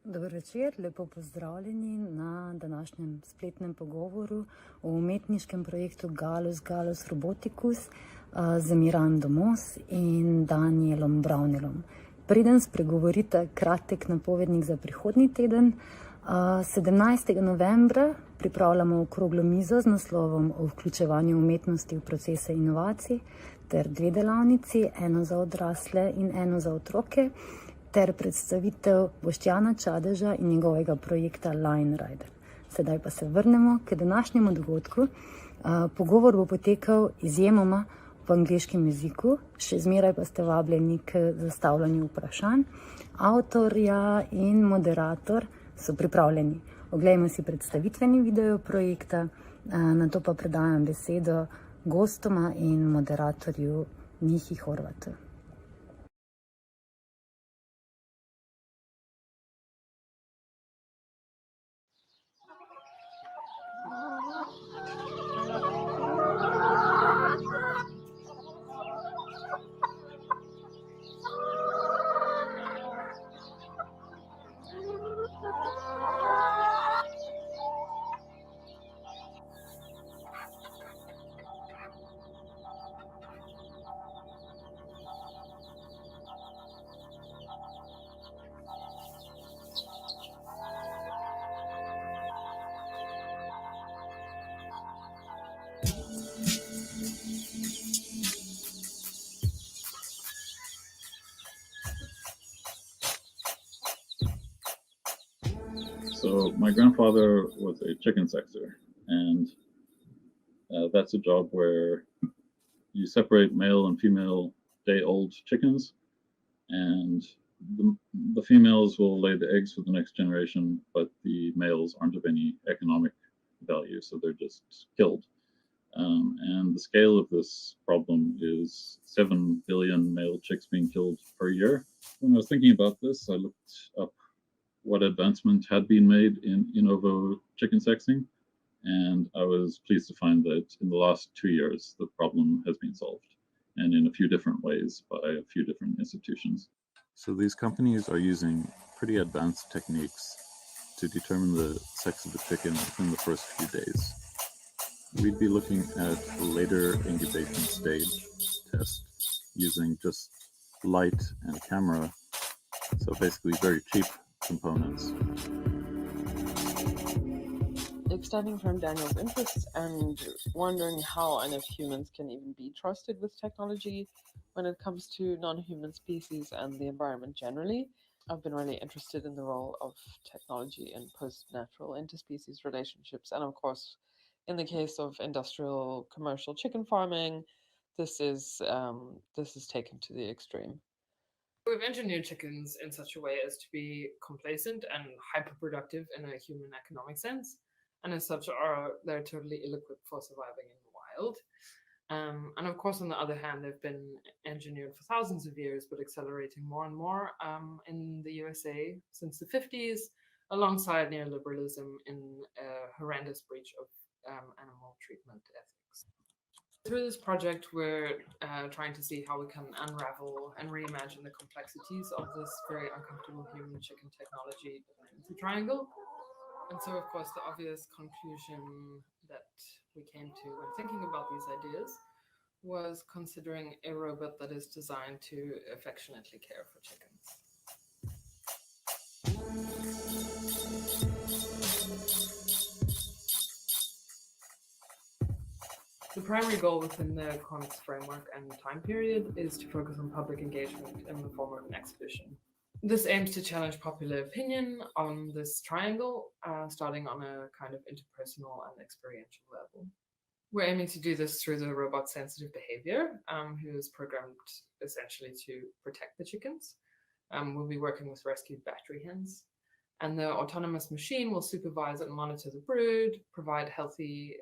Dober večer, lepo pozdravljeni na današnjem spletnem pogovoru o umetniškem projektu Gallus Gallus Roboticus z Mirando Moss in Danielom Brownellom. Preden spregovorite kratek napovednik za prihodnji teden, 17. novembra pripravljamo okroglo mizo z naslovom o vključevanju umetnosti v procese inovacij ter 2 delavnici, eno za odrasle in eno za otroke, ter predstavitev Boštjana Čadeža in njegovega projekta Line Rider. Sedaj pa se vrnemo k današnjemu dogodku. Pogovor bo potekal izjemoma v angleškem jeziku, še zmeraj pa ste vabljeni k zastavljanju vprašanj. Avtorja in moderator so pripravljeni. Oglejmo si predstavitveni video projekta, nato pa predajam besedo gostoma in moderatorju Mihi Horvatu. So my grandfather was a chicken sexer, and that's a job where you separate male and female day-old chickens, and the females will lay the eggs for the next generation, but the males aren't of any economic value, so they're just killed. And the scale of this problem is 7 billion male chicks being killed per year. When I was thinking about this, I looked up what advancement had been made in in ovo chicken sexing, and I was pleased to find that in the last 2 years the problem has been solved, and in a few different ways by a few different institutions. So these companies are using pretty advanced techniques to determine the sex of the chicken within the first few days. We'd be looking at a later incubation stage test using just light and camera, so basically very cheap components. Extending from Daniel's interests and wondering how and if humans can even be trusted with technology when it comes to non-human species and the environment generally, I've been really interested in the role of technology in post-natural interspecies relationships. And of course, in the case of industrial commercial chicken farming, this is taken to the extreme. We've engineered chickens in such a way as to be complacent and hyperproductive in a human economic sense, and as such they're totally ill-equipped for surviving in the wild. And of course, on the other hand, they've been engineered for thousands of years, but accelerating more and more in the USA since the 50s, alongside neoliberalism in a horrendous breach of animal treatment ethics. Through this project, we're trying to see how we can unravel and reimagine the complexities of this very uncomfortable human-chicken technology dependency triangle. And so, of course, the obvious conclusion that we came to when thinking about these ideas was considering a robot that is designed to affectionately care for chickens. The primary goal within the konS framework and time period is to focus on public engagement in the form of an exhibition. This aims to challenge popular opinion on this triangle, starting on a kind of interpersonal and experiential level. We're aiming to do this through the robot's sensitive behavior, who is programmed essentially to protect the chickens. We'll be working with rescued battery hens, and the autonomous machine will supervise and monitor the brood, provide healthy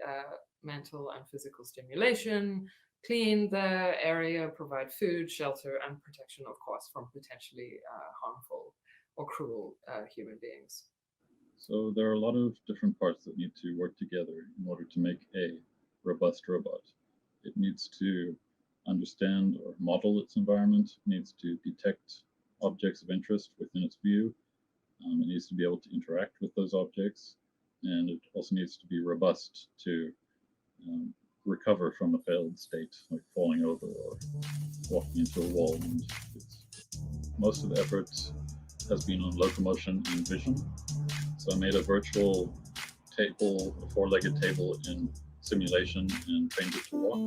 mental and physical stimulation, clean the area, provide food, shelter, and protection, of course, from potentially harmful or cruel human beings. So there are a lot of different parts that need to work together in order to make a robust robot. It needs to understand or model its environment, needs to detect objects of interest within its view, It needs to be able to interact with those objects, and it also needs to be robust to recover from a failed state, like falling over or walking into a wall. And most of the effort has been on locomotion and vision. So I made a virtual table, a four-legged table in simulation, and trained it to walk.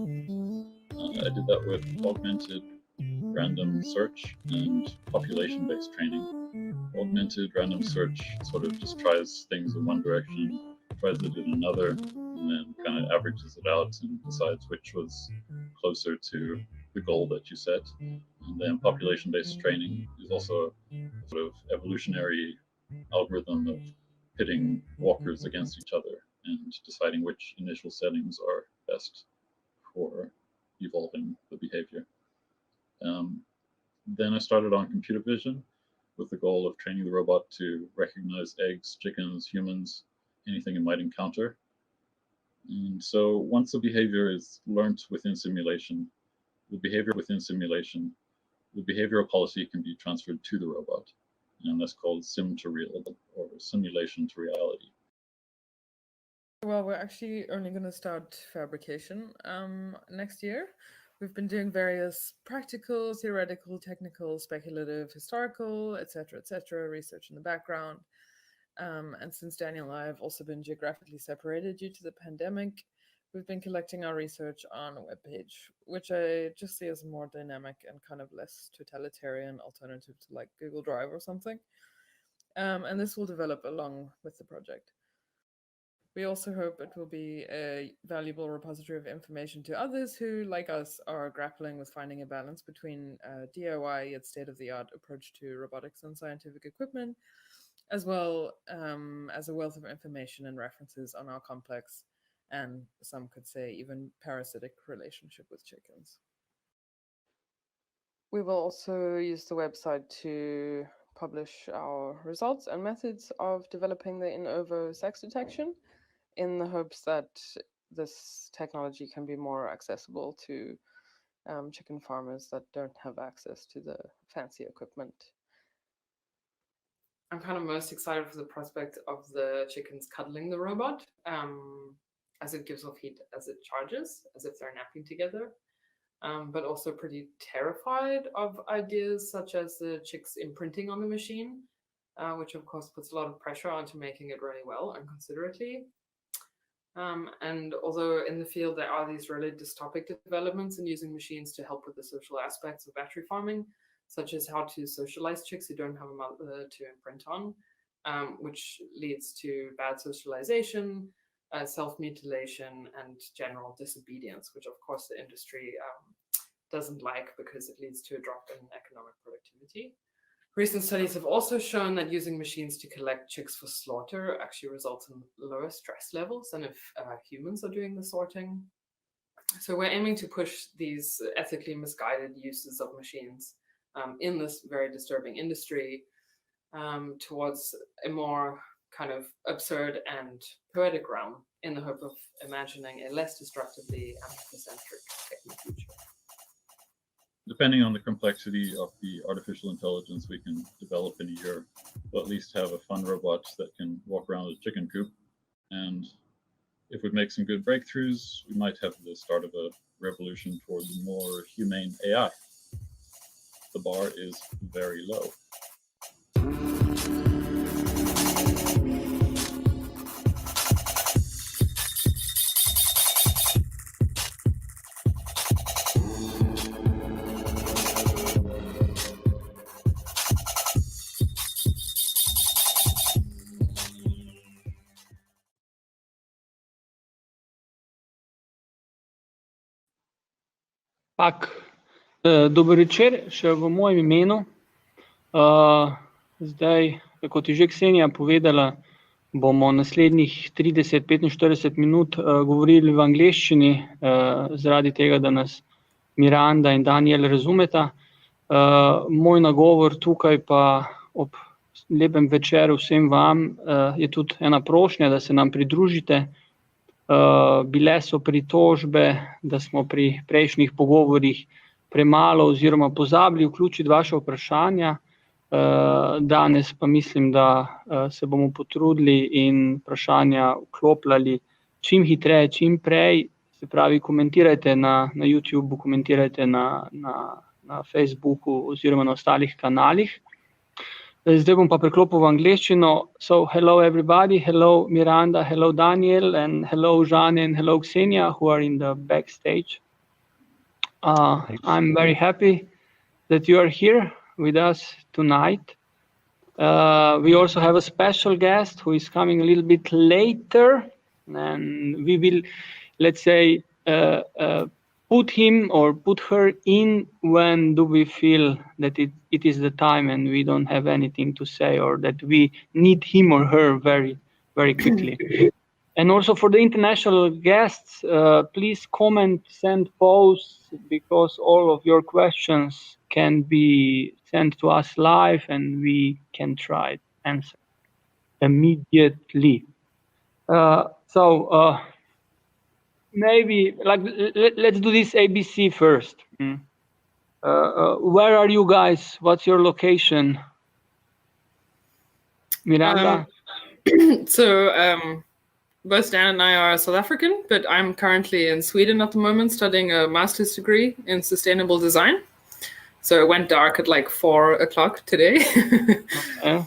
I did that with augmented random search and population-based training. Augmented random search sort of just tries things in one direction, tries it in another, and then kind of averages it out and decides which was closer to the goal that you set. And then population-based training is also a sort of evolutionary algorithm of pitting walkers against each other and deciding which initial settings are best for evolving the behavior. Then I started on computer vision with the goal of training the robot to recognize eggs, chickens, humans, anything it might encounter. And so once the behavior is learned within simulation, the behavioral policy can be transferred to the robot. And that's called sim to real, or simulation to reality. Well, we're actually only going to start fabrication next year. We've been doing various practical, theoretical, technical, speculative, historical, etc., research in the background. And since Daniel and I have also been geographically separated due to the pandemic, we've been collecting our research on a webpage, which I just see as a more dynamic and kind of less totalitarian alternative to like Google Drive or something. And this will develop along with the project. We also hope it will be a valuable repository of information to others who, like us, are grappling with finding a balance between DIY yet state-of-the-art approach to robotics and scientific equipment, as well as a wealth of information and references on our complex and, some could say, even parasitic relationship with chickens. We will also use the website to publish our results and methods of developing the in ovo sex detection, in the hopes that this technology can be more accessible to chicken farmers that don't have access to the fancy equipment. I'm kind of most excited for the prospect of the chickens cuddling the robot, as it gives off heat as it charges, as if they're napping together, but also pretty terrified of ideas such as the chicks imprinting on the machine, which of course puts a lot of pressure onto making it really well and considerately. And although in the field there are these really dystopic developments in using machines to help with the social aspects of battery farming, such as how to socialize chicks who don't have a mother to imprint on, which leads to bad socialization, self-mutilation, and general disobedience, which of course the industry doesn't like because it leads to a drop in economic productivity. Recent studies have also shown that using machines to collect chicks for slaughter actually results in lower stress levels than if humans are doing the sorting. So we're aiming to push these ethically misguided uses of machines in this very disturbing industry towards a more kind of absurd and poetic realm in the hope of imagining a less destructively anthropocentric techno-future. Depending on the complexity of the artificial intelligence we can develop in a year, we'll at least have a fun robot that can walk around a chicken coop. And if we make some good breakthroughs, we might have the start of a revolution towards more humane AI. The bar is very low. Dober večer, še v mojem imenu. Zdaj, kot je že Ksenija povedala, bomo naslednjih 30-45 minut govorili v angleščini, zaradi tega, da nas Miranda in Daniel razumeta. Moj nagovor tukaj pa ob lepem večeru vsem vam je tudi ena prošnja, da se nam pridružite. Bile so pritožbe, da smo pri prejšnjih pogovorih premalo oziroma pozabili vključiti vaše vprašanja. danes pa mislim, da se bomo potrudili in vprašanja vklopljali čim hitreje, čim prej. Se pravi, komentirajte na YouTubeu, komentirajte na Facebooku oziroma na ostalih kanalih. Zdaj bom pa preklopil v angleščino. So, hello everybody, hello Miranda, hello Daniel, and hello Jeanne and hello Ksenia, who are in the backstage. I'm very happy that you are here with us tonight. We also have a special guest who is coming a little bit later, and we will, let's say, put him or put her in when do we feel that it is the time and we don't have anything to say, or that we need him or her very, very quickly. And also for the international guests, please comment, send posts, because all of your questions can be sent to us live and we can try to answer immediately. Maybe let's do this ABC first. Where are you guys? What's your location? Miranda? Both Dan and I are South African, but I'm currently in Sweden at the moment studying a master's degree in sustainable design. So it went dark at like 4 o'clock today. Okay.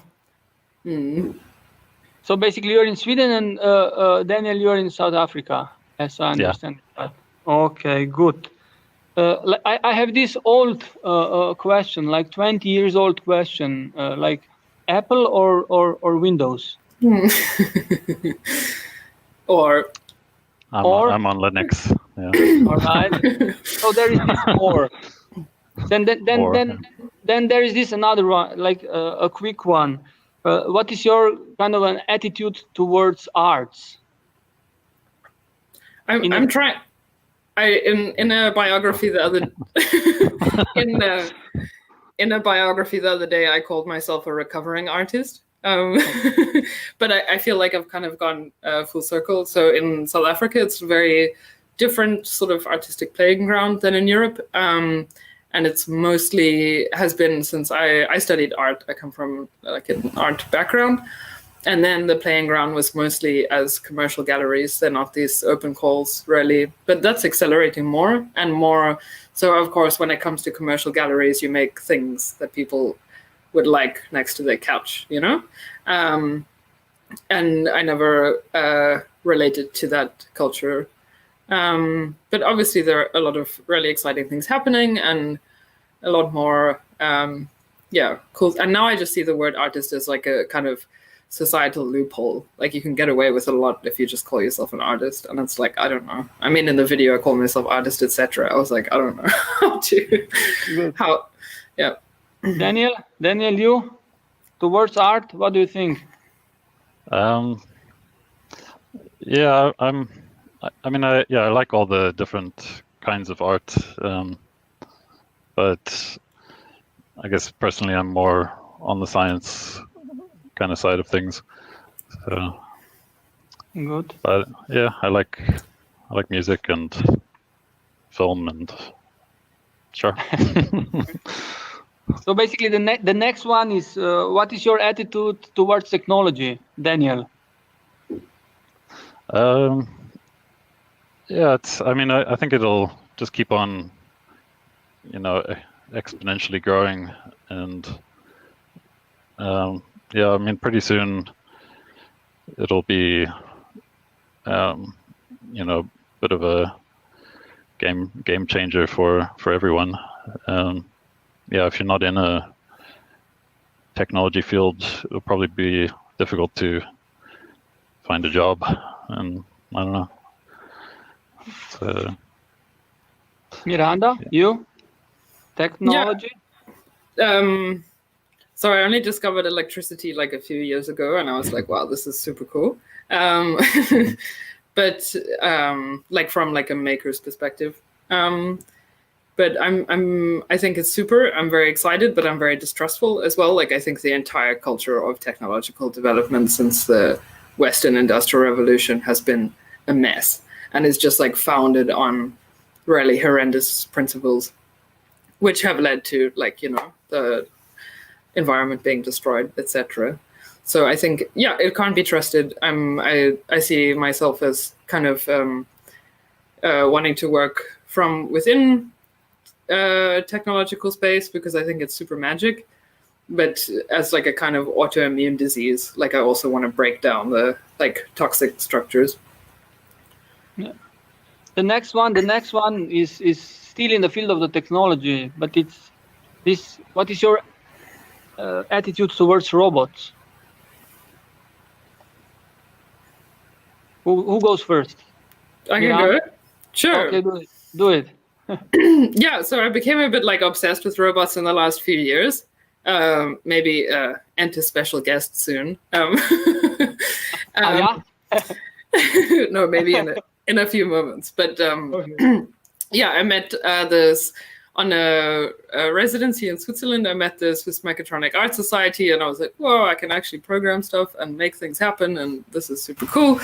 So basically you're in Sweden and Daniel, you're in South Africa, as I understand. Yeah. Okay, good. I have this old question, like 20 years old question, like Apple or Windows? I'm on Linux. Yeah. All right. So there is this or. Then there is this another one, like a quick one. What is your kind of an attitude towards arts? I'm trying. In a biography the other in a biography the other day, I called myself a recovering artist. But I feel like I've kind of gone full circle. So in South Africa, it's a very different sort of artistic playing ground than in Europe. And it's mostly has been since I studied art. I come from like an art background. And then the playing ground was mostly as commercial galleries. They're not these open calls, really. But that's accelerating more and more. So, of course, when it comes to commercial galleries, you make things that people would like next to their couch, you know? And I never related to that culture. But obviously, there are a lot of really exciting things happening and a lot more, cool. And now I just see the word artist as like a kind of societal loophole. Like you can get away with a lot if you just call yourself an artist. And it's like, I don't know. I mean, in the video, I call myself artist, etc. I was like, I don't know how. Daniel, you towards art, what do you think? I like all the different kinds of art, but I guess personally I'm more on the science kind of side of things. So good. But yeah, I like music and film and sure. So basically, the next one is what is your attitude towards technology, Daniel? I think it'll just keep on, exponentially growing, and pretty soon it'll be, bit of a game changer for everyone. If you're not in a technology field, it'll probably be difficult to find a job, and I don't know. So, Miranda, you? Technology? Yeah. So I only discovered electricity like a few years ago, and I was like, wow, this is super cool. But like from like a maker's perspective. But I think it's super. I'm very excited, but I'm very distrustful as well. Like I think the entire culture of technological development since the Western Industrial Revolution has been a mess, and is just like founded on really horrendous principles, which have led to like the environment being destroyed, etc. So I think, yeah, it can't be trusted. I see myself as kind of wanting to work from within technological space because I think it's super magic, but as like a kind of autoimmune disease, like I also want to break down the like toxic structures. Yeah. The next one is still in the field of the technology, but it's this. What is your attitude towards robots? Who goes first? I can go. Sure. Okay, do it. Yeah, so I became a bit like obsessed with robots in the last few years. Maybe enter special guest soon. Yeah. No, maybe in a few moments. But yeah, I met this on a residency in Switzerland. I met the Swiss Mechatronic Art Society, and I was like, whoa, I can actually program stuff and make things happen, and this is super cool.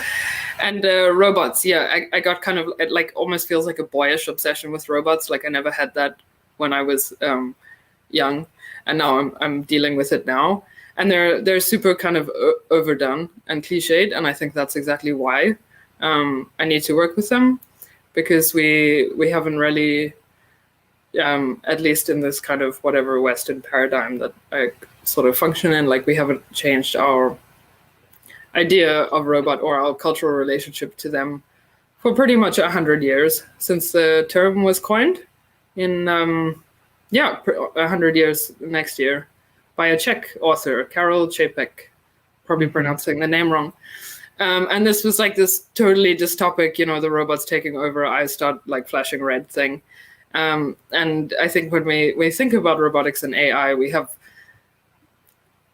And robots, yeah, I got kind of, it like almost feels like a boyish obsession with robots. Like I never had that when I was young, and now I'm dealing with it now. And they're super kind of overdone and cliched, and I think that's exactly why I need to work with them, because we haven't really, at least in this kind of whatever Western paradigm that I sort of function in, like we haven't changed our idea of robot or our cultural relationship to them for pretty much 100 years since the term was coined in 100 years next year by a Czech author, Karel Čapek, probably pronouncing the name wrong. And this was like this totally dystopic, you know, the robots taking over, eyes start like flashing red thing. And I think when we think about robotics and AI,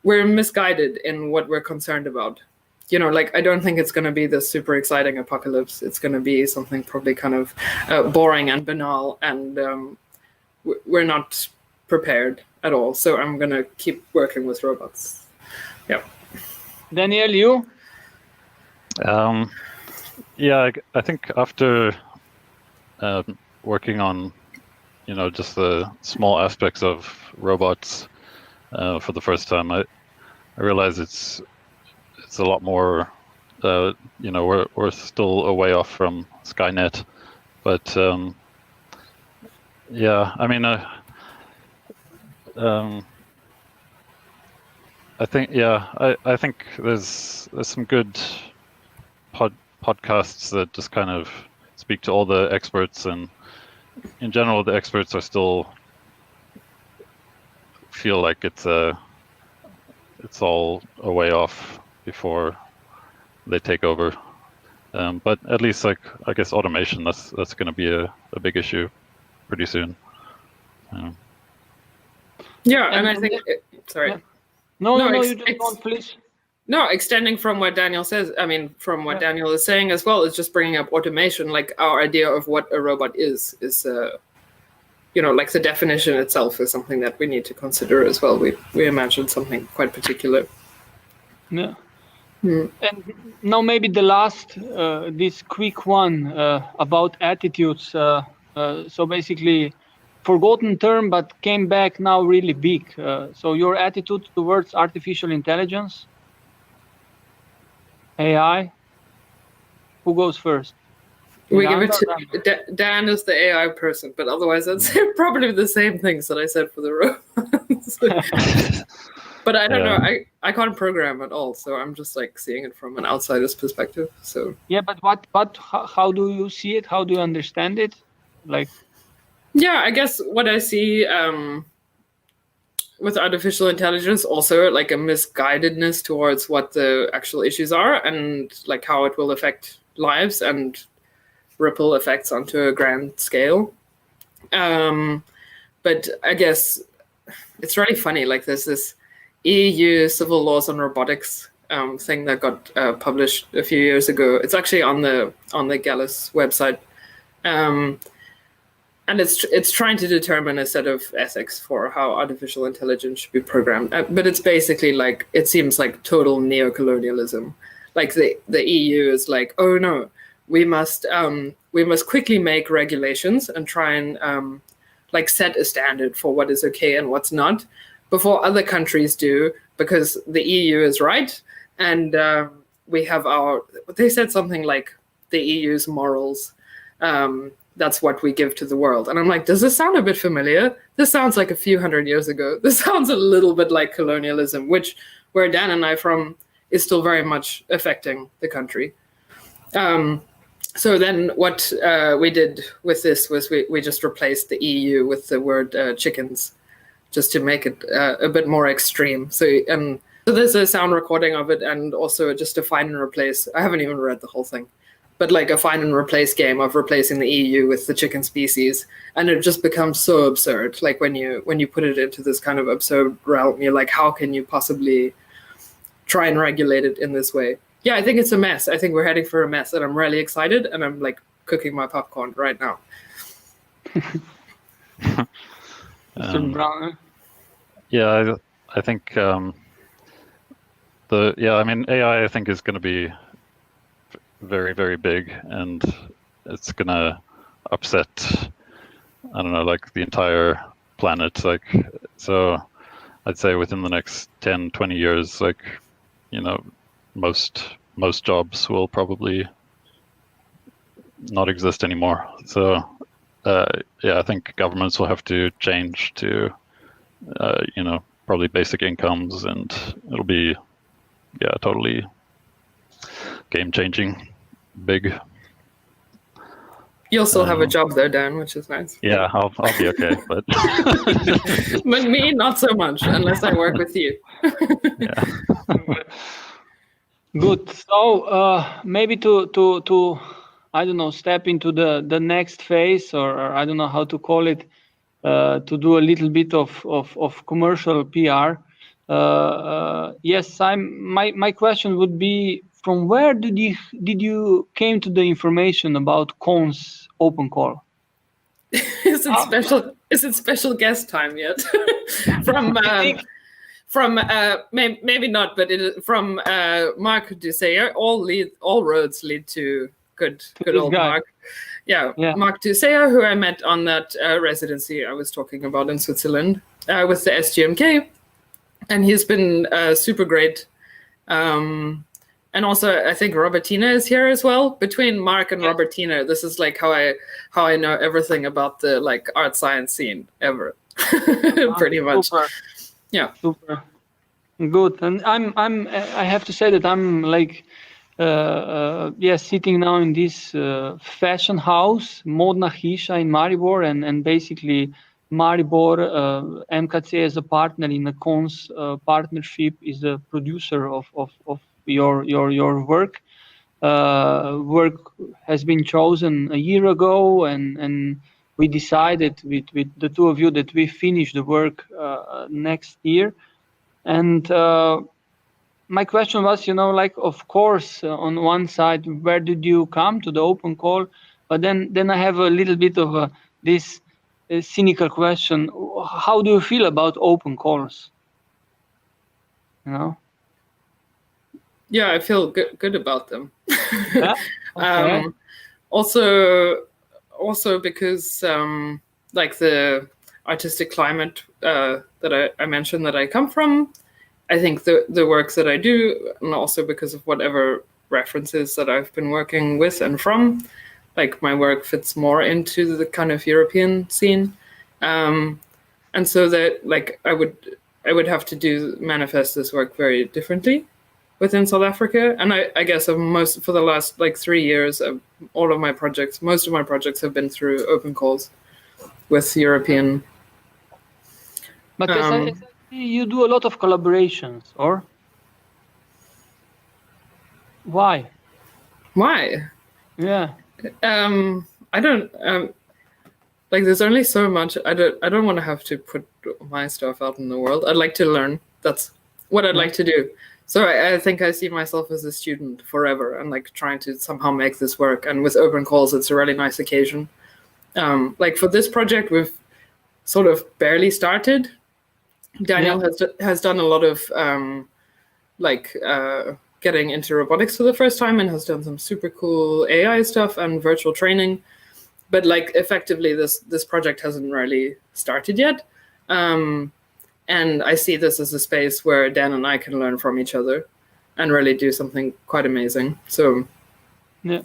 we're misguided in what we're concerned about. You know, like I don't think it's going to be this super exciting apocalypse. It's going to be something probably kind of boring and banal, and we're not prepared at all. So I'm going to keep working with robots. Yeah. Daniel, you? Yeah, I think after working on, you know, just the small aspects of robots for the first time, I realize it's a lot more. You know, we're still a way off from Skynet, but yeah, I mean, I think, yeah, I think there's some good podcasts that just kind of speak to all the experts, and in general, the experts are still feel like it's all a way off before they take over. But at least, like, I guess automation, that's going to be a big issue pretty soon. Yeah, and I think, sorry. Yeah. No, you just don't, please. No, extending from what Daniel says, I mean, from what Daniel is saying as well, is just bringing up automation. Like our idea of what a robot is you know, like the definition itself is something that we need to consider as well. We imagine something quite particular. Yeah. And now maybe the last, this quick one about attitudes. So basically, forgotten term, but came back now really big. So your attitude towards artificial intelligence, AI, who goes first? We give it to Dan is the AI person, but otherwise that's probably the same things that I said for the robots. But I don't know. I can't program at all, so I'm just like seeing it from an outsider's perspective. So yeah, but how do you see it? How do you understand it? Like, yeah, I guess what I see with artificial intelligence, also like a misguidedness towards what the actual issues are and like how it will affect lives and ripple effects onto a grand scale. But I guess it's really funny. Like there's this EU civil laws on robotics thing that got published a few years ago. It's actually on the Gallus website. And it's trying to determine a set of ethics for how artificial intelligence should be programmed. But it's basically like, it seems like total neocolonialism. Like the EU is like, oh no, we must quickly make regulations and try and like set a standard for what is okay and what's not. before other countries do, because the EU is right, and we have they said something like the EU's morals. That's what we give to the world. And I'm like, does this sound a bit familiar? This sounds like a few hundred years ago. This sounds a little bit like colonialism, where Dan and I from is still very much affecting the country. So then what we did with this was we just replaced the EU with the word chickens, just to make it a bit more extreme. So there's a sound recording of it, and also just a find and replace. I haven't even read the whole thing, but like a find and replace game of replacing the EU with the chicken species, and it just becomes so absurd. Like when you put it into this kind of absurd realm, you're like, how can you possibly try and regulate it in this way? Yeah, I think it's a mess. I think we're heading for a mess, and I'm really excited, and I'm like cooking my popcorn right now. Mr. Brown. Yeah, I think I mean, AI, I think, is going to be very, very big, and it's going to upset, I don't know, like the entire planet. Like, so I'd say within the next 10, 20 years, like, you know, most jobs will probably not exist anymore. So yeah, I think governments will have to change to you know, probably basic incomes, and it'll be, yeah, totally game-changing, big. You'll still have a job though, Dan, which is nice. Yeah, I'll be okay, but but me, not so much, unless I work with you. yeah. Good. So maybe to I don't know, step into the next phase, or I don't know how to call it, to do a little bit of commercial PR. Yes, my question would be, from where did you came to the information about konS open call? Is it special guest time yet? From maybe not, but from Mark Duseyer. All roads lead to good old guy. Mark. Yeah, Mark Duseyer, who I met on that residency I was talking about in Switzerland with the SGMK, and he's been super great. And also, I think Robertina is here as well. Between Mark and Robertina, this is like how I know everything about the like art science scene ever, pretty much. Super. Yeah, super good. And I have to say that I'm like sitting now in this fashion house, Modna Hiša in Maribor, and basically Maribor, MKC as a partner in the konS partnership is a producer of your work. Work has been chosen a year ago, and we decided with the two of you that we finish the work next year. And my question was, like, of course, on one side, where did you come to the open call? But then I have a little bit of this cynical question. How do you feel about open calls? Yeah, I feel good about them. Yeah? Okay. Also because like the artistic climate that I mentioned that I come from, I think the works that I do, and also because of whatever references that I've been working with and from, like my work fits more into the kind of European scene, and so that like I would have to manifest this work very differently within South Africa. And I guess for the last like 3 years, most of my projects have been through open calls with European. But you do a lot of collaborations, or why? Why? Yeah. I don't like. There's only so much. I don't want to have to put my stuff out in the world. I'd like to learn. That's what I'd like to do. So I think I see myself as a student forever, and like trying to somehow make this work. And with open calls, it's a really nice occasion. Like for this project, we've sort of barely started. Daniel has done a lot of getting into robotics for the first time, and has done some super cool AI stuff and virtual training. But like effectively, this project hasn't really started yet. And I see this as a space where Dan and I can learn from each other and really do something quite amazing. So yeah,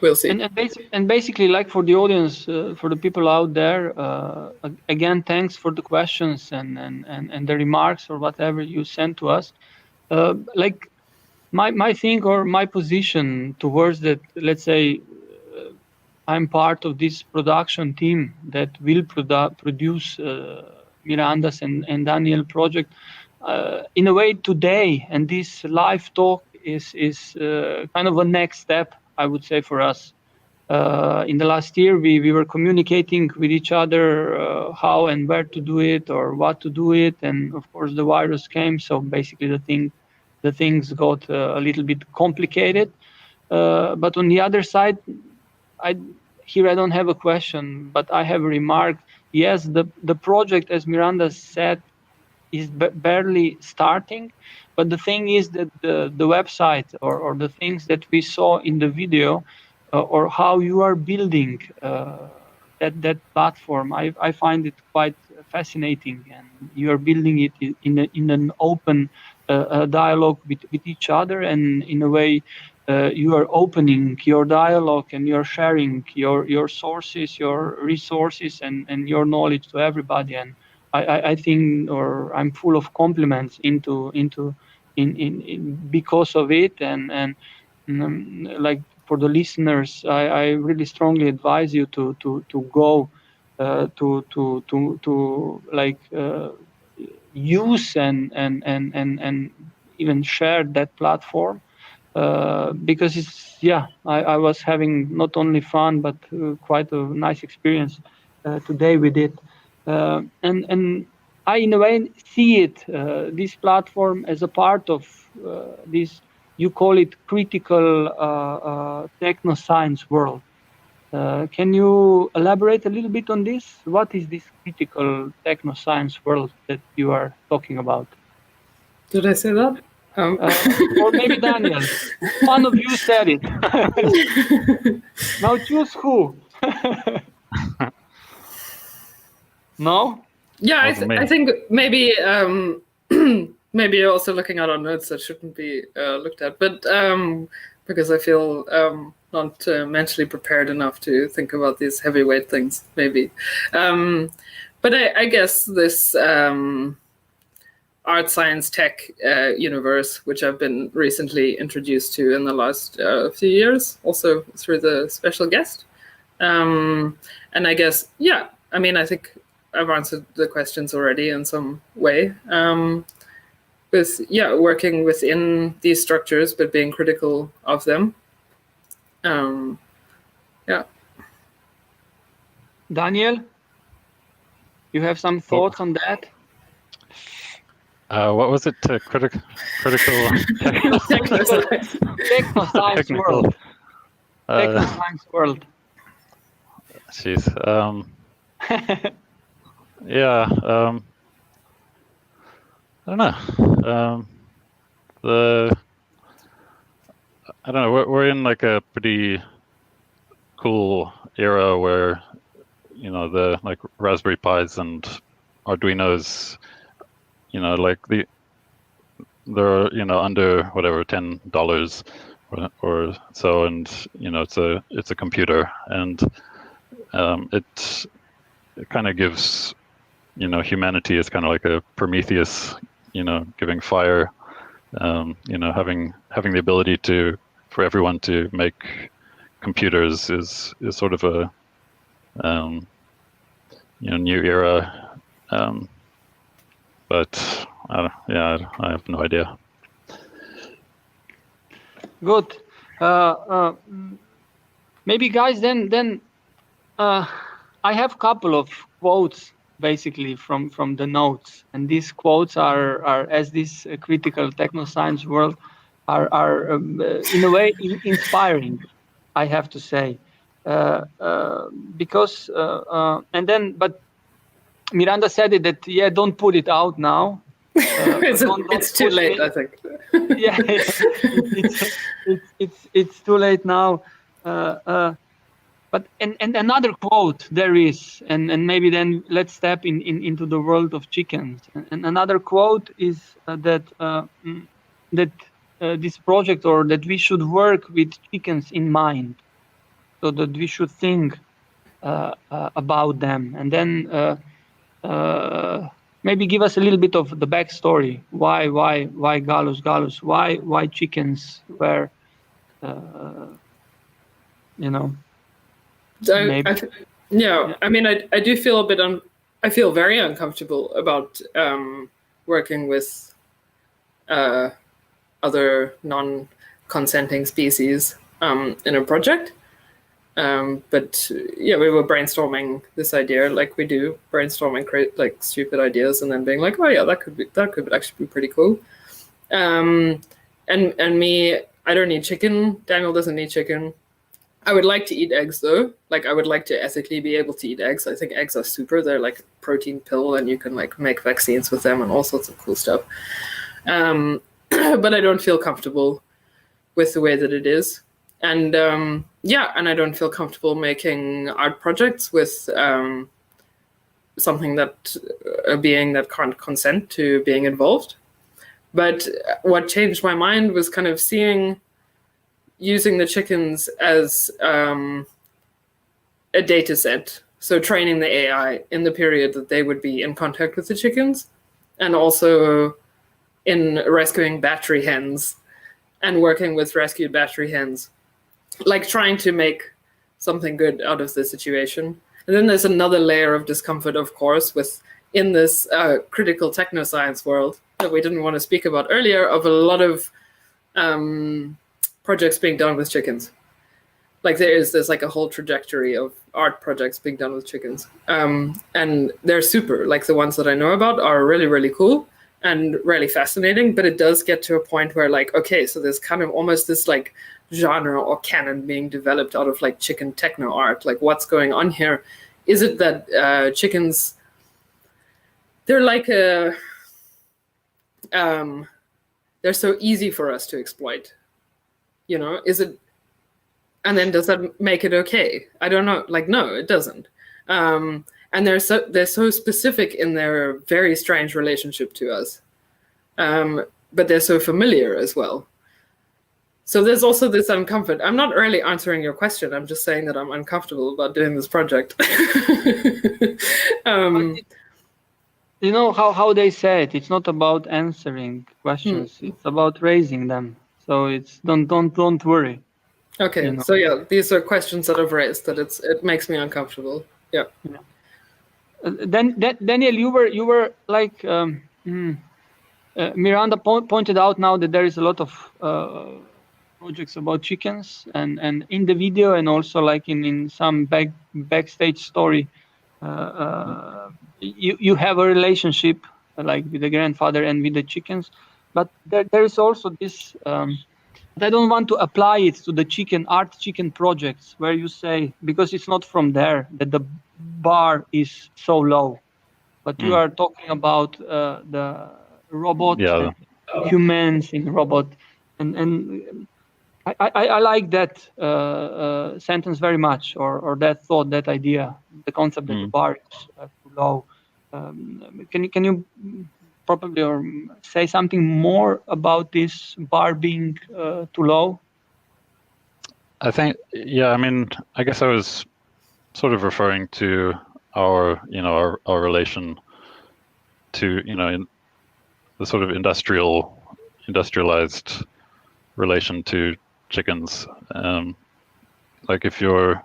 we'll see. And basically, like for the audience, for the people out there, again, thanks for the questions and the remarks or whatever you sent to us. Like my thing or my position towards that, let's say, I'm part of this production team that will produce Miranda's and Daniel project. In a way, today and this live talk is kind of a next step, I would say, for us. In the last year, we were communicating with each other how and where to do it or what to do it, and of course the virus came, so basically the things got a little bit complicated. But on the other side, I don't have a question, but I have a remark. Yes, the project, as Miranda said, is barely starting, but the thing is that the website or the things that we saw in the video or how you are building that platform, I find it quite fascinating, and you are building it in an open dialogue with each other, and in a way you are opening your dialogue and you're sharing your sources, your resources, and your knowledge to everybody. And I think, or I'm full of compliments because of it, and like for the listeners, I really strongly advise you to go to like use and even share that platform. Because it's, yeah, I was having not only fun, but quite a nice experience today with it. And I, in a way, see it, this platform, as a part of this, you call it critical techno-science world. Can you elaborate a little bit on this? What is this critical techno-science world that you are talking about? Did I say that? Or maybe Daniel. One of you said it. Now choose who. No? Yeah, I think maybe maybe you're also looking at our notes that shouldn't be looked at, but because I feel not mentally prepared enough to think about these heavyweight things, maybe. But I guess this art, science, tech universe, which I've been recently introduced to in the last few years, also through the special guest. And I guess, yeah, I mean, I think I've answered the questions already in some way. With, yeah, working within these structures, but being critical of them. Yeah. Daniel, you have some thoughts on that? What was it? Critical Techno-science world. Techno-science world. Jeez. Yeah. I don't know. I don't know. We're in like a pretty cool era where, you know, the like Raspberry Pis and Arduinos, you know, like they're, you know, under whatever $10 or so, and you know, it's a computer, and it kind of gives, you know, humanity is kind of like a Prometheus, you know, giving fire, you know, having the ability for everyone to make computers is sort of a you know, new era. But I have no idea. Good. Maybe guys, then I have a couple of quotes basically from the notes, and these quotes are as this critical techno-science world are in a way inspiring, I have to say, because and then, but Miranda said it that, yeah, don't put it out now. It's too late, I think. Yeah, it's too late now. But and another quote there is, and maybe then let's step into the world of chickens. And another quote is that this project, or that we should work with chickens in mind, so that we should think about them, and then maybe give us a little bit of the backstory. Why Gallus Gallus? Why chickens were, maybe. I mean, I do feel a bit I feel very uncomfortable about working with other non-consenting species in a project. But yeah, we were brainstorming this idea, like we do, brainstorming like stupid ideas, and then being like, oh yeah, that could actually be pretty cool. And me, I don't need chicken. Daniel doesn't need chicken. I would like to eat eggs though. Like I would like to ethically be able to eat eggs. I think eggs are super. They're like a protein pill, and you can like make vaccines with them and all sorts of cool stuff. But I don't feel comfortable with the way that it is. And and I don't feel comfortable making art projects with something a being that can't consent to being involved. But what changed my mind was kind of using the chickens as a data set. So training the AI in the period that they would be in contact with the chickens, and also in rescuing battery hens and working with rescued battery hens, like trying to make something good out of the situation. And then there's another layer of discomfort, of course, in this critical technoscience world that we didn't want to speak about earlier, of a lot of projects being done with chickens. Like there's like a whole trajectory of art projects being done with chickens. And they're super, like the ones that I know about are really, really cool and really fascinating, but it does get to a point where like, okay, so there's kind of almost this like genre or canon being developed out of like chicken techno art. Like what's going on here? Is it that chickens, they're like they're so easy for us to exploit, is it? And then does that make it okay? I don't know. Like, no, it doesn't. And they're so specific in their very strange relationship to us. But they're so familiar as well. So there's also this uncomfort. I'm not really answering your question. I'm just saying that I'm uncomfortable about doing this project. You know how they say it. It's not about answering questions. It's about raising them. So it's don't worry. Okay. So yeah, these are questions that I've raised that it makes me uncomfortable. Yeah. Then Daniel, you were like Miranda pointed out now that there is a lot of projects about chickens, and in the video, and also like in some backstage story, you have a relationship like with the grandfather and with the chickens, but there is also this. I don't want to apply it to the chicken projects where you say, because it's not from there, that the bar is so low, but you are talking about the robot, humans in robot, and I like that sentence very much, or that thought, that idea, the concept that the bar is too low. Can you probably or say something more about this bar being too low? I think, I mean, I guess I was sort of referring to our relation to, in the sort of industrialized relation to chickens. Like if you're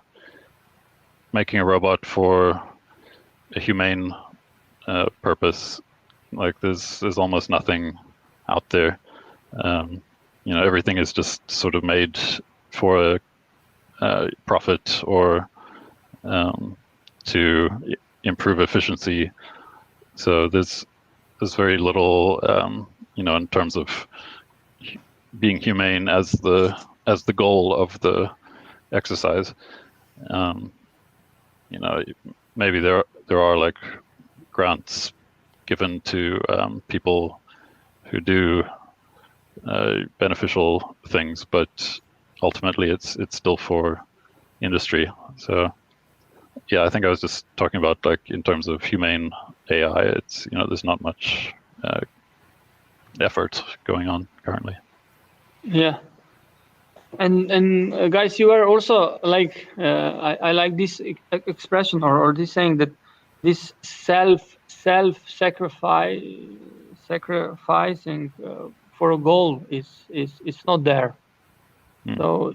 making a robot for a humane purpose, like there's almost nothing out there. Everything is just sort of made for a profit or to improve efficiency. So there's very little, in terms of being humane as the goal of the exercise. Maybe there are like grants given to people who do beneficial things, but ultimately it's still for industry. So yeah, I think I was just talking about like in terms of humane AI, it's, there's not much effort going on currently. Yeah. And guys, you are also like, I like this expression or this saying that this self-sacrificing for a goal is not there. So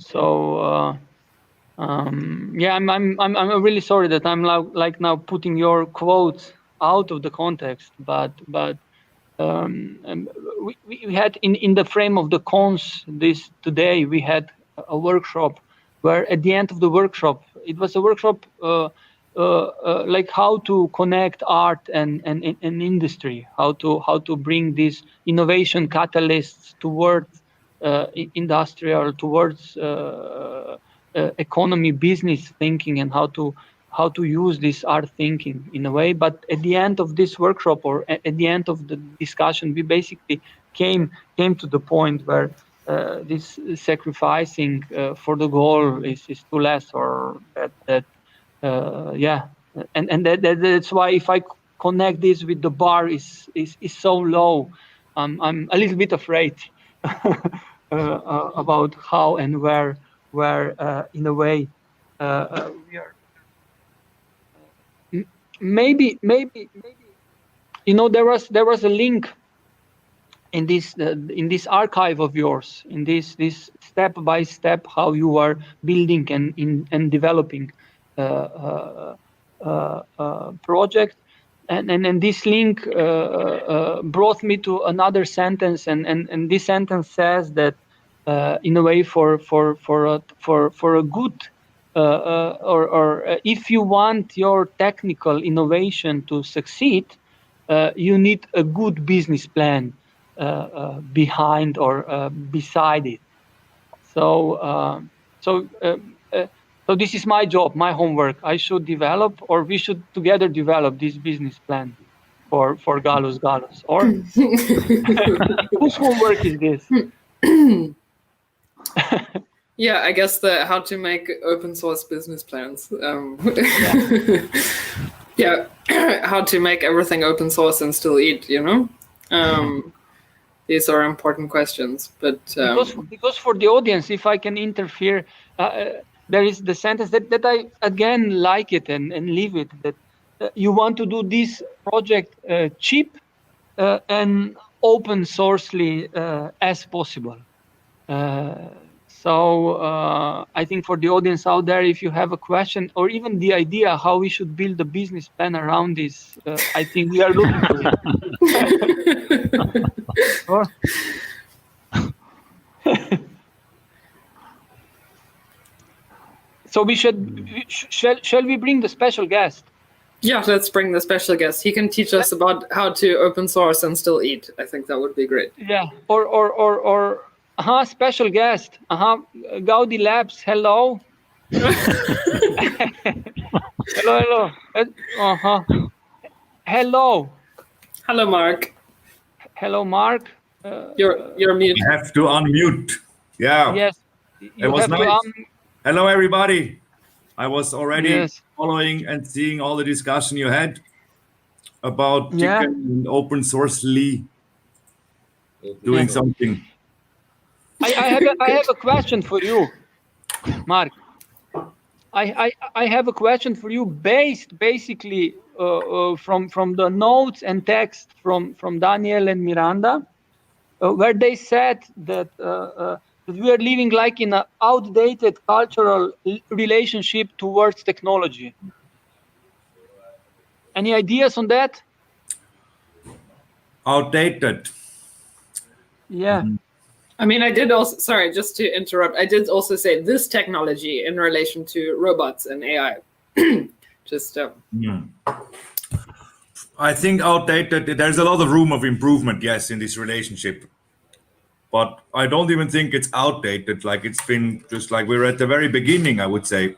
yeah, I'm really sorry that I'm now putting your quotes out of the context, but we had in the frame of the konS today we had a workshop where at the end of the workshop it was a workshop like how to connect art and industry, how to bring these innovation catalysts towards industrial, towards economy, business thinking, and how to use this art thinking in a way. But at the end of this workshop, or at the end of the discussion, we basically came to the point where this sacrificing for the goal is too less, or that yeah, and that's why if I connect this with the bar is so low, I'm a little bit afraid about how and where in a way we are. Maybe there was a link in this archive of yours, in this step by step how you are building and developing project, and this link brought me to another sentence, and this sentence says that in a way for a good or if you want your technical innovation to succeed, you need a good business plan behind or beside it. So this is my job, my homework. I should develop, or we should together develop this business plan for Gallus Gallus. Or whose homework is this? Yeah, I guess how to make open source business plans. Yeah, how to make everything open source and still eat, These are important questions, but because for the audience, if I can interfere, there is the sentence that I again like it and leave it, that you want to do this project cheap and open sourcely as possible. So I think for the audience out there, if you have a question or even the idea how we should build a business plan around this, I think we are looking for it. So shall we bring the special guest? Yeah, let's bring the special guest. He can teach us about how to open source and still eat. I think that would be great. Yeah, or special guest. Gaudi Labs, hello. Hello. Hello. Hello, Mark. Hello, Mark. You're mute. You have to unmute. Yeah. Yes. It was nice. Hello, everybody. I was already following and seeing all the discussion you had about chicken and open sourcely doing something. I have a question for you, Mark. I have a question for you based basically from the notes and text from Daniel and Miranda, where they said that we are living like in an outdated cultural relationship towards technology. Any ideas on that? Outdated. Yeah. I mean, I did also, sorry, just to interrupt, I did also say this technology in relation to robots and AI. Just I think outdated, there's a lot of room of improvement, yes, in this relationship. But I don't even think it's outdated. Like it's been just like we're at the very beginning, I would say.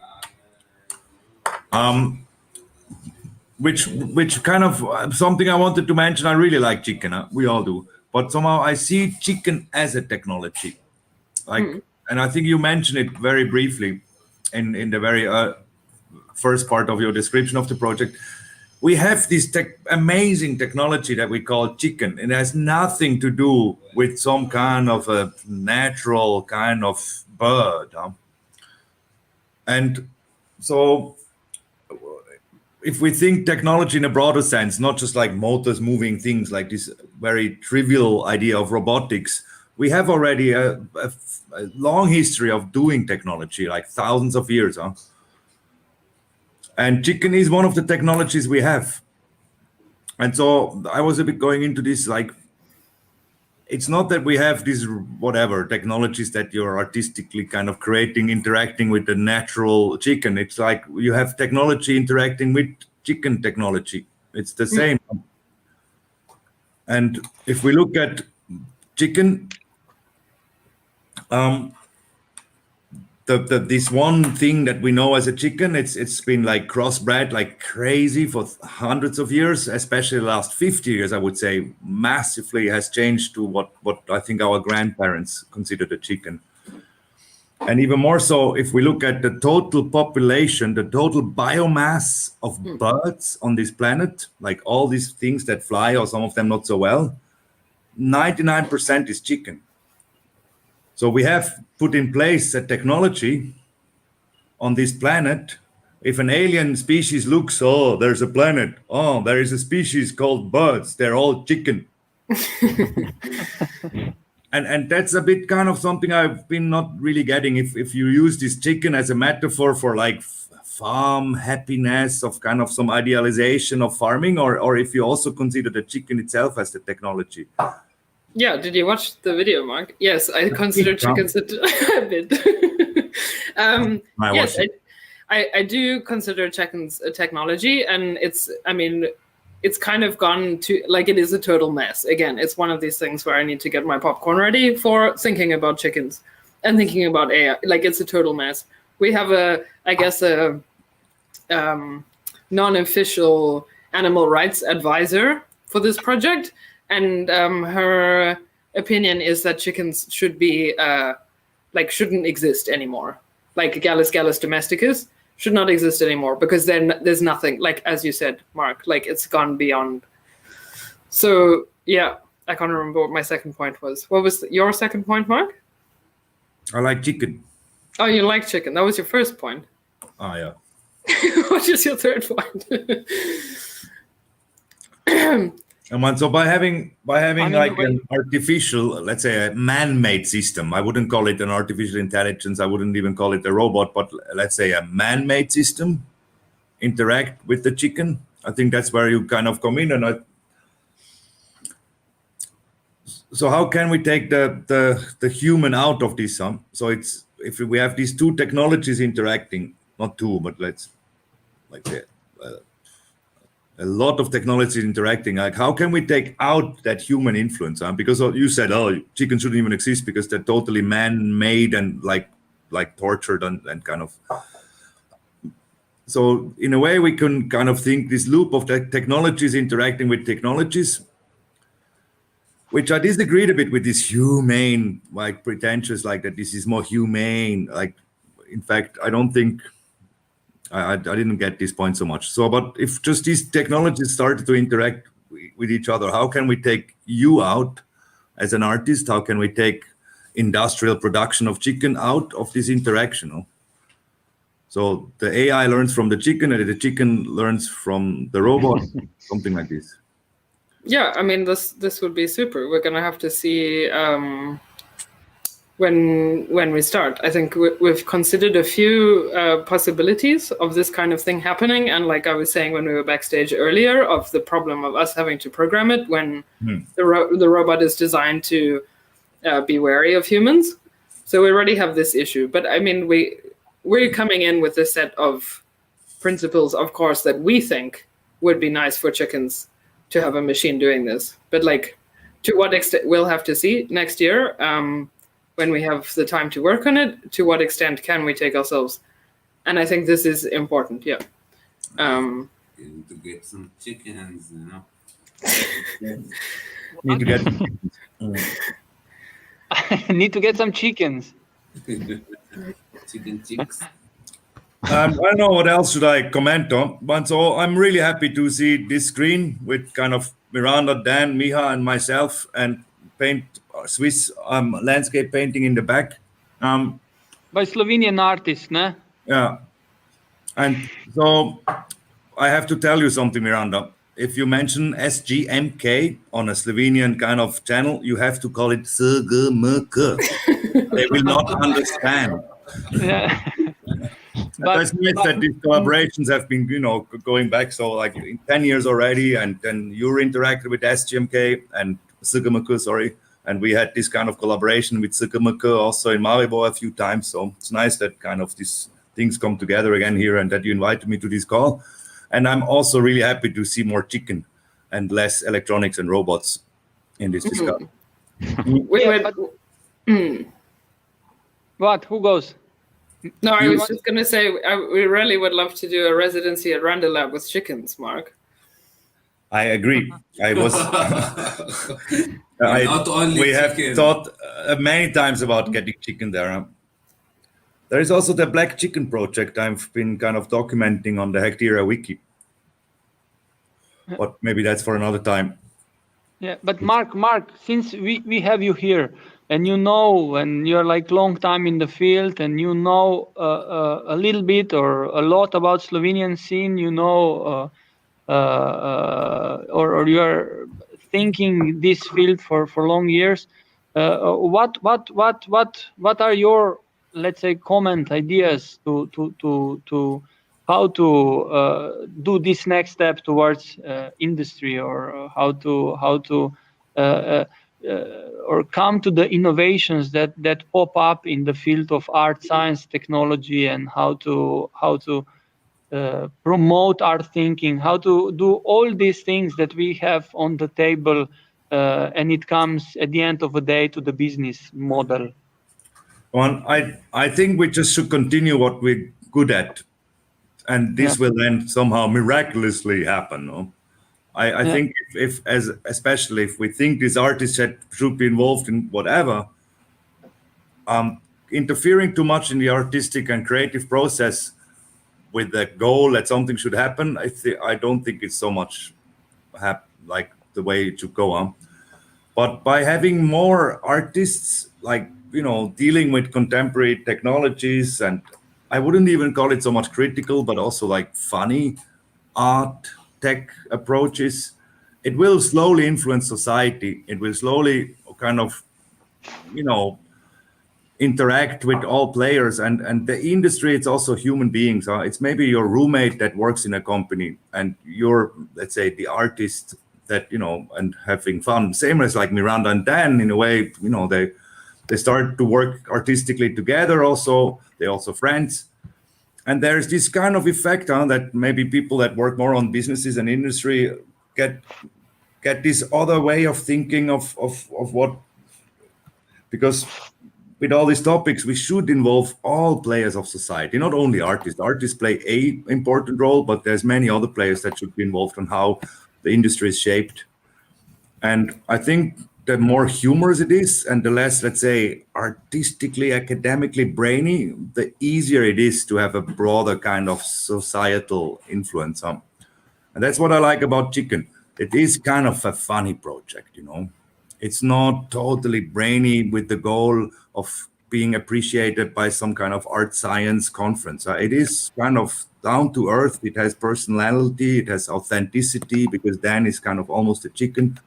Which kind of something I wanted to mention. I really like chicken. We all do. But somehow I see chicken as a technology. Like, and I think you mentioned it very briefly. in the very first part of your description of the project. We have this amazing technology that we call chicken. It has nothing to do with some kind of a natural kind of bird. And so if we think technology in a broader sense, not just like motors moving things, like this very trivial idea of robotics, we have already a long history of doing technology, like thousands of years. And chicken is one of the technologies we have. And so I was a bit going into this, like, it's not that we have these whatever technologies that you're artistically kind of creating, interacting with the natural chicken. It's like you have technology interacting with chicken technology. It's the same. And if we look at chicken, this one thing that we know as a chicken, it's been like crossbred like crazy for hundreds of years, especially the last 50 years, I would say, massively has changed to what I think our grandparents considered a chicken. And even more so, if we look at the total population, the total biomass of birds on this planet, like all these things that fly, or some of them not so well, 99% is chicken. So we have put in place a technology on this planet. If an alien species looks, oh, there's a planet. Oh, there is a species called birds. They're all chicken. And that's a bit kind of something I've been not really getting. If you use this chicken as a metaphor for like farm happiness, of kind of some idealization of farming, or if you also consider the chicken itself as the technology. Yeah, did you watch the video, Mark? Yes, I consider chickens a bit. Yes, I do consider chickens a technology, and it's kind of gone to, like, it is a total mess. Again, it's one of these things where I need to get my popcorn ready for thinking about chickens and thinking about AI. Like, it's a total mess. We have a non-official animal rights advisor for this project. And her opinion is that chickens should be, shouldn't exist anymore. Like Gallus Gallus domesticus should not exist anymore, because then there's nothing, like, as you said, Mark, like, it's gone beyond. So, yeah, I can't remember what my second point was. What was your second point, Mark? I like chicken. Oh, you like chicken. That was your first point. Oh, yeah. What is your third point? And so by having an artificial, let's say a man-made system, I wouldn't call it an artificial intelligence, I wouldn't even call it a robot, but let's say a man-made system interact with the chicken. I think that's where you kind of come in. So how can we take the human out of this? So it's, if we have these two technologies interacting, not two, but a lot of technology interacting, like, how can we take out that human influence? Because you said, oh, chickens shouldn't even exist because they're totally man-made and like tortured and kind of. So in a way, we can kind of think this loop of the technologies interacting with technologies, which I disagreed a bit with this humane, like pretentious, like that this is more humane. Like, in fact, I don't think. I didn't get this point so much. So, but if just these technologies started to interact with each other, how can we take you out as an artist? How can we take industrial production of chicken out of this interaction? So the AI learns from the chicken, and the chicken learns from the robot, something like this. Yeah, I mean, this would be super. We're gonna have to see when we start. I think we've considered a few possibilities of this kind of thing happening, and like I was saying when we were backstage earlier, of the problem of us having to program it when the robot is designed to be wary of humans. So we already have this issue, but I mean, we're coming in with a set of principles, of course, that we think would be nice for chickens to have a machine doing this. But like, to what extent, we'll have to see next year. When we have the time to work on it, to what extent can we take ourselves? And I think this is important, yeah. To get some chickens, you know. Need to get I need to get some chickens. Chicken chicks. I don't know what else should I comment on, but so I'm really happy to see this screen with kind of Miranda, Dan, Miha, and myself, and paint Swiss landscape painting in the back. By Slovenian artist, ne? Yeah, and so I have to tell you something, Miranda. If you mention SGMK on a Slovenian kind of channel, you have to call it SGMK. They will not understand. Yeah. That's nice that these collaborations have been, going back so like 10 years already, and then you interacted with SGMK and SGMK, sorry, and we had this kind of collaboration with SGMK also in Maribor a few times. So it's nice that kind of these things come together again here, and that you invited me to this call. And I'm also really happy to see more chicken and less electronics and robots in this discussion. What? Who goes? No, I was just going to say, we really would love to do a residency at Randolab with chickens, Mark. I agree. I was. We have thought many times about getting chicken there. There is also the Black Chicken project I've been kind of documenting on the Hectarea wiki. But maybe that's for another time. Yeah, but Mark, since we have you here, and and you're like long time in the field, and a little bit or a lot about Slovenian scene, or you're thinking this field for long years. What are your, let's say, comment ideas to how to do this next step towards industry, or how to or come to the innovations that pop up in the field of art, science, technology, and how to promote art thinking, how to do all these things that we have on the table, and it comes at the end of the day to the business model. Well, I think we just should continue what we're good at, and this will then somehow miraculously happen. No? I think especially if we think these artists should be involved in whatever, interfering too much in the artistic and creative process with the goal that something should happen, I don't think it's so much like the way it should go on. But by having more artists, like, dealing with contemporary technologies, and I wouldn't even call it so much critical, but also like funny art, tech approaches, it will slowly influence society. It will slowly kind of, interact with all players, and the industry, it's also human beings. It's maybe your roommate that works in a company, and you're, let's say, the artist that, and having fun. Same as like Miranda and Dan, in a way, they start to work artistically together also. They're also friends. And there's this kind of effect that maybe people that work more on businesses and industry get this other way of thinking of what, because with all these topics, we should involve all players of society, not only artists. Artists play an important role, but there's many other players that should be involved on how the industry is shaped. And I think the more humorous it is, and the less, let's say, artistically, academically brainy, the easier it is to have a broader kind of societal influence. And that's what I like about Chicken. It is kind of a funny project, It's not totally brainy with the goal of being appreciated by some kind of art science conference. It is kind of down to earth. It has personality. It has authenticity, because Dan is kind of almost a chicken.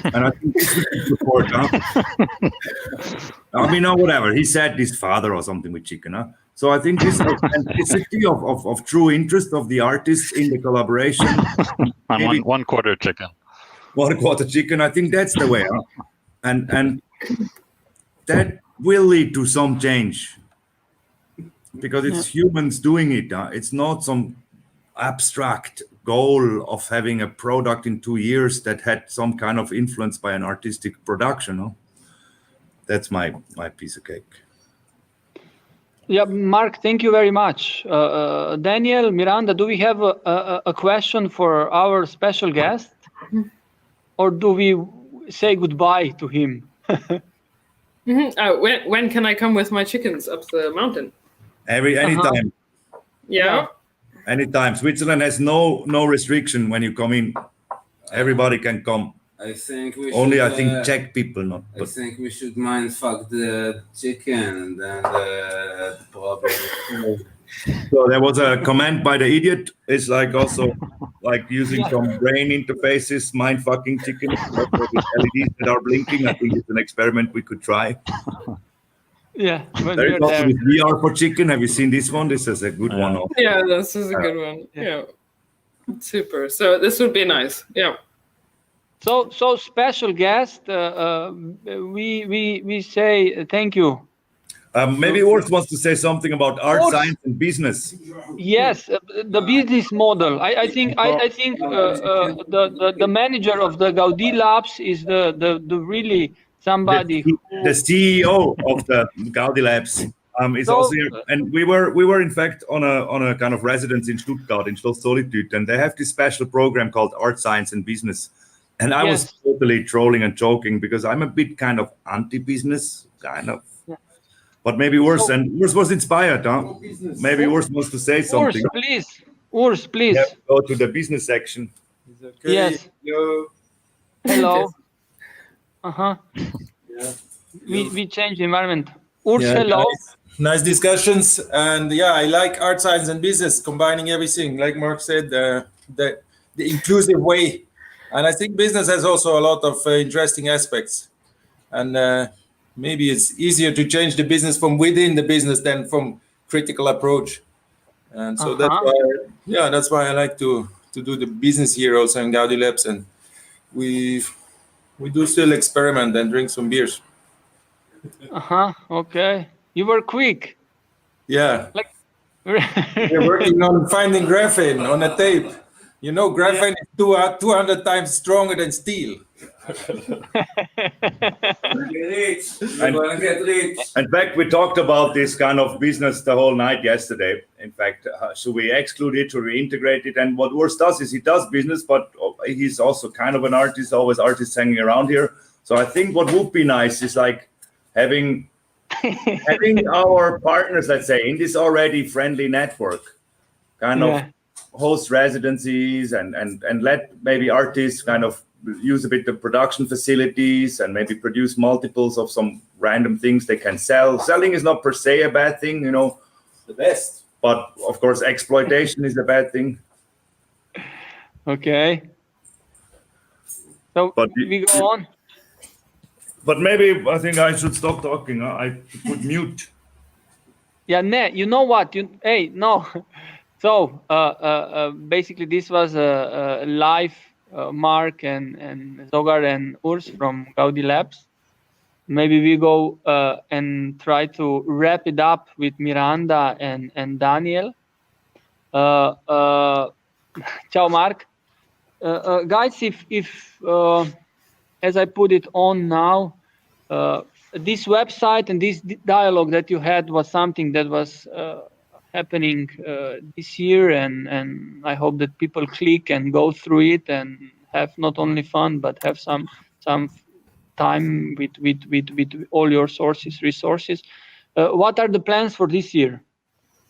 And I think this is support. Whatever. He said his father or something with chicken. So I think this authenticity of true interest of the artists in the collaboration. I'm one quarter chicken. 1/4 chicken. I think that's the way. And that will lead to some change, because it's humans doing it. It's not some abstract goal of having a product in 2 years that had some kind of influence by an artistic production. That's my piece of cake. Yeah, Mark, thank you very much. Daniel, Miranda, do we have a question for our special guest? Or do we say goodbye to him? When can I come with my chickens up the mountain? Anytime. Yeah. Anytime. Switzerland has no restriction when you come in. Everybody can come. I think we Only should, I think Czech people not. I think we should mindfuck the chicken and then the problem. So there was a comment by the idiot. It's like also like using some brain interfaces, mind fucking chicken with LEDs that are blinking. I think it's an experiment we could try. Yeah, There is also this VR for chicken. Have you seen this one? This is a good one. Also. Yeah, this is a good one. Yeah. Super. So this would be nice. Yeah. So special guest, we say thank you. Maybe Urs wants to say something about art, science, and business. Yes, the business model. I think the manager of the Gaudi Labs is the really somebody. The CEO of the Gaudi Labs is also here, and we were in fact on a kind of residence in Stuttgart in Schloss Solitude, and they have this special program called Art, Science, and Business. And I was totally trolling and joking because I'm a bit kind of anti-business, kind of. Yeah. But maybe Urs, and Urs was inspired, huh? Maybe Urs wants to say something. Urs, please. Yeah, go to the business section. Okay. Yes. Hello. Yeah. We change the environment. Urs, hello. Nice discussions, and yeah, I like art, science, and business, combining everything. Like Mark said, the inclusive way. And I think business has also a lot of interesting aspects. And maybe it's easier to change the business from within the business than from critical approach. And so that's why I like to do the business here also in Gaudi Labs. And we do still experiment and drink some beers. Okay. You were quick. Yeah. We're working on finding graphene on a tape. You know, graphene is 200 times stronger than steel. In fact, we talked about this kind of business the whole night yesterday. In fact, should we exclude it or reintegrate it? And what Urs does is he does business, but he's also kind of an artist, always artists hanging around here. So I think what would be nice is like having our partners, let's say, in this already friendly network, kind of host residencies and let maybe artists kind of use a bit of production facilities and maybe produce multiples of some random things they can sell. Selling is not per se a bad thing, you know. The best. But of course, exploitation is a bad thing. Okay. So we go on. But maybe I think I should stop talking. I put mute. Yeah, you know what? No. So basically, this was a live Mark and Zogar and Urs from Gaudi Labs. Maybe we go and try to wrap it up with Miranda and Daniel. Ciao, Mark. Guys, if as I put it on now, this website and this dialogue that you had was something that was happening this year, and I hope that people click and go through it and have not only fun but have some time with all your resources. What are the plans for this year?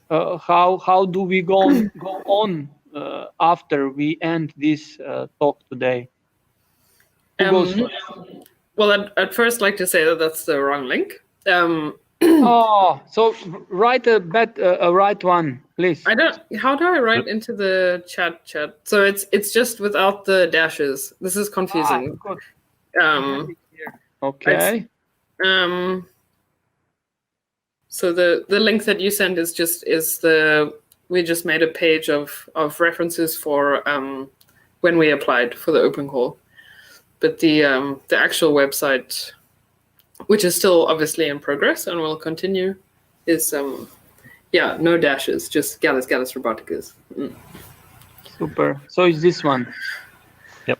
How do we go on after we end this talk today? Well, I'd first like to say that that's the wrong link. So write a right one, please. How do I write into the chat? So it's just without the dashes. This is confusing. Okay. So the link that you send we just made a page of references for when we applied for the open call, but the actual website, which is still obviously in progress and will continue, is no dashes, just Gallus Gallus Roboticus. Super. So is this one? Yep.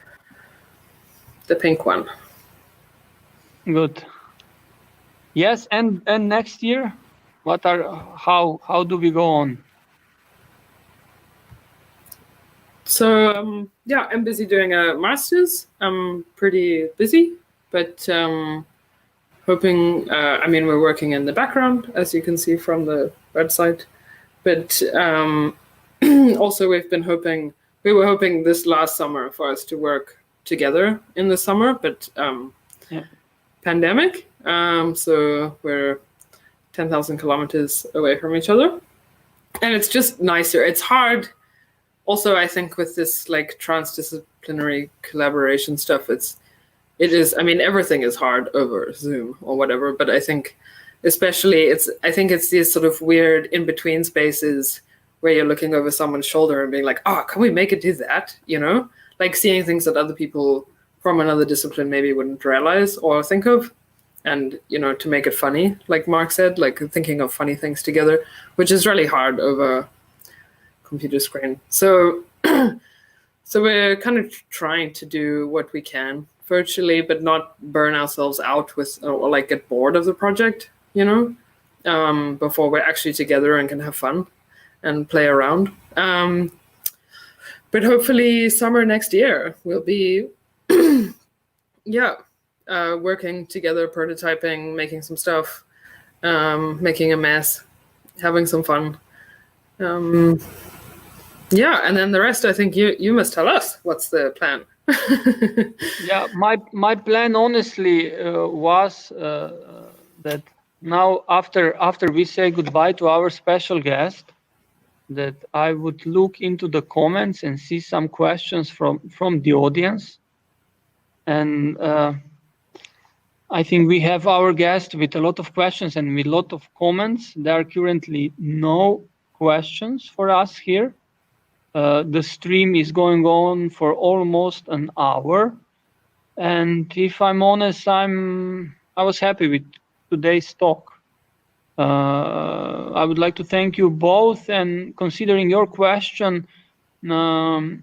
The pink one. Good. Yes, and next year, how do we go on? So I'm busy doing a master's. I'm pretty busy, but hoping. We're working in the background, as you can see from the website, But also we were hoping this last summer for us to work together in the summer, but pandemic. So we're 10,000 kilometers away from each other. And it's just nicer. It's hard. Also, I think with this like transdisciplinary collaboration stuff, it is, I mean, everything is hard over Zoom or whatever, but I think especially it's these sort of weird in-between spaces where you're looking over someone's shoulder and being like, oh, can we make it do that? You know, like seeing things that other people from another discipline maybe wouldn't realize or think of. And, you know, to make it funny, like Mark said, like thinking of funny things together, which is really hard over computer screen. So we're kind of trying to do what we can virtually, but not burn ourselves out with or like get bored of the project, you know, before we're actually together and can have fun and play around. But hopefully summer next year we'll be, working together, prototyping, making some stuff, making a mess, having some fun. And then the rest, I think you must tell us what's the plan. Yeah, my plan honestly was that now after we say goodbye to our special guest, that I would look into the comments and see some questions from the audience. And I think we have our guest with a lot of questions and with a lot of comments. There are currently no questions for us here. The stream is going on for almost an hour. And if I'm honest, I was happy with today's talk. I would like to thank you both, and considering your question, the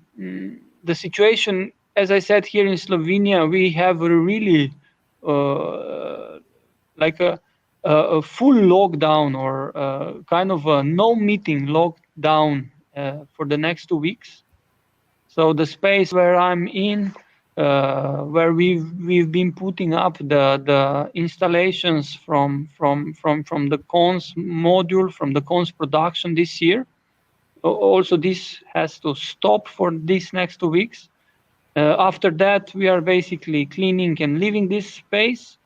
situation, as I said, here in Slovenia, we have a really like a full lockdown, or kind of a no meeting lockdown for the next 2 weeks. So the space where I'm in, where we've been putting up the installations from the konS module, from the konS production this year. Also, this has to stop for these next 2 weeks. After that, we are basically cleaning and leaving this space.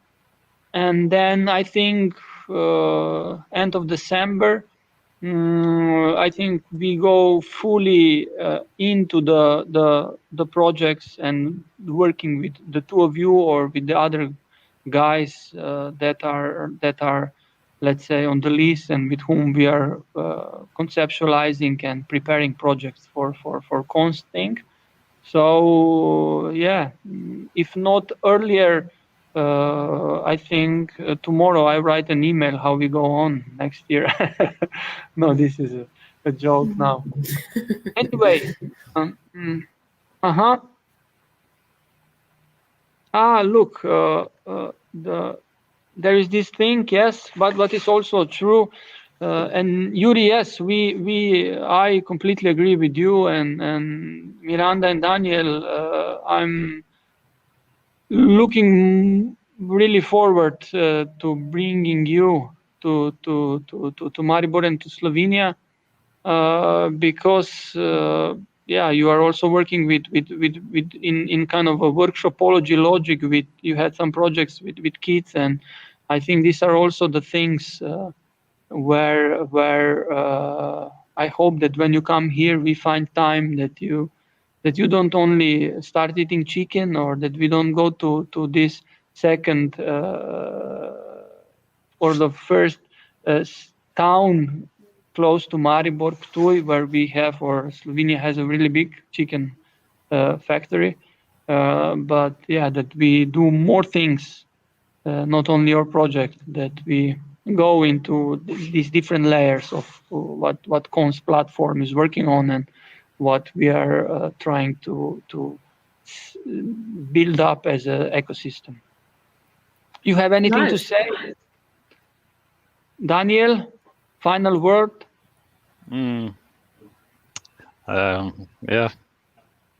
And then I think end of December, I think we go fully into the projects and working with the two of you or with the other guys that are, let's say, on the list and with whom we are conceptualizing and preparing projects for konS thing. So yeah, if not earlier, I think tomorrow I write an email how we go on next year. No, this is a joke now. Anyway, look, there is this thing, yes, but what is also true. And Yuri, yes, I completely agree with you, and Miranda and Daniel. I'm looking really forward to bringing you to Maribor and to Slovenia, because you are also working with in kind of a workshopology logic. You had some projects with kids, and I think these are also the things where I hope that when you come here, we find time that you don't only start eating chicken, or that we don't go to this second or the first town close to Maribor, Ptuj, where we have, or Slovenia has a really big chicken factory. But yeah, that we do more things, not only our project, that we go into these different layers of what konS platform is working on and what we are trying to build up as an ecosystem. You have anything to say? Daniel, final word? Yeah,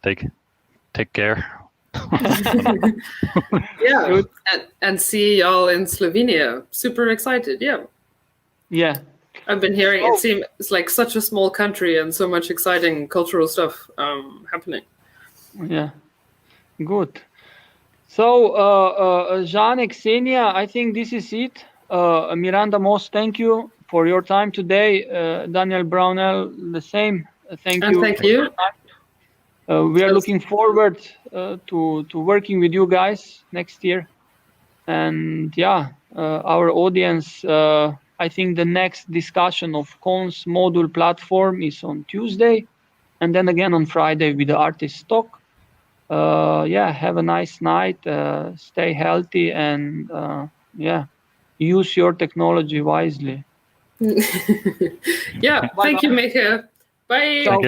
take care. Yeah, and see y'all in Slovenia. Super excited, yeah. Yeah. I've been hearing. It seems it's like such a small country and so much exciting cultural stuff happening. Yeah, good. So, Jean and Xenia, I think this is it. Miranda Moss, thank you for your time today. Daniel Brownell, the same. Thank you. Thank you. We are looking forward to working with you guys next year. And yeah, our audience, I think the next discussion of konS module platform is on Tuesday, and then again on Friday with the artist talk. Yeah, have a nice night, stay healthy, and yeah, use your technology wisely. Yeah, thank you, Miho. Bye. Ciao.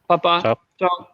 Papa. Ciao. Ciao.